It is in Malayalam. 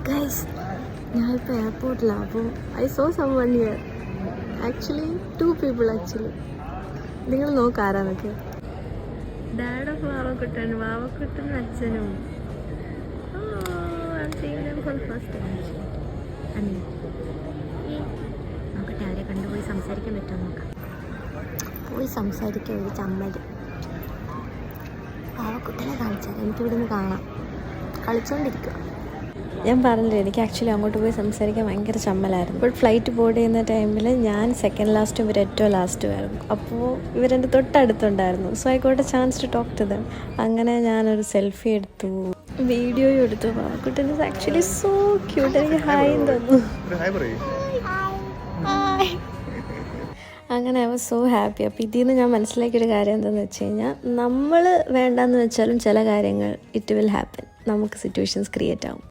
ഗൈസ്, ഞാനിപ്പോൾ എയർപോർട്ടിലാണ്. അപ്പോൾ I saw someone here. Actually 2 people actually. നിങ്ങൾ നോക്കാരാന്നൊക്കെ. ഡാഡ് ഓഫ് വാവക്കുട്ടനും അച്ഛനും. നോക്കട്ടെ, അവരെ കണ്ടുപോയി സംസാരിക്കാൻ പറ്റുമോ നോക്കാം. പോയി സംസാരിക്കാൻ ഒരു ചമ്മൽ. വാവക്കുട്ടനെ കാണിച്ചാൽ എനിക്കിവിടെ നിന്ന് കാണാം, കളിച്ചോണ്ടിരിക്കുക. ഞാൻ പറഞ്ഞില്ലേ, എനിക്ക് ആക്ച്വലി അങ്ങോട്ട് പോയി സംസാരിക്കാൻ ഭയങ്കര ചമ്മലായിരുന്നു. ഇപ്പോൾ ഫ്ലൈറ്റ് ബോർഡ് ചെയ്യുന്ന ടൈമിൽ ഞാൻ സെക്കൻഡ് ലാസ്റ്റും ഇവർ ഏറ്റവും ലാസ്റ്റുമായിരുന്നു. അപ്പോൾ ഇവരെൻ്റെ തൊട്ടടുത്തുണ്ടായിരുന്നു. So I got a chance to talk to them. അങ്ങനെ ഞാനൊരു സെൽഫി എടുത്തു, വീഡിയോയും എടുത്തു. Kuttan is actually so cute. എനിക്ക് ഹായ് തന്നു. അങ്ങനെ ഐ വാസ് സോ ഹാപ്പി. അപ്പോൾ ഇതിൽ നിന്ന് ഞാൻ മനസ്സിലാക്കിയൊരു കാര്യം എന്താണെന്ന് വെച്ച് കഴിഞ്ഞാൽ, നമ്മൾ വേണ്ടാന്ന് വെച്ചാലും ചില കാര്യങ്ങൾ ഇറ്റ് വിൽ ഹാപ്പൻ. നമുക്ക് സിറ്റുവേഷൻസ് ക്രിയേറ്റ് ആവും.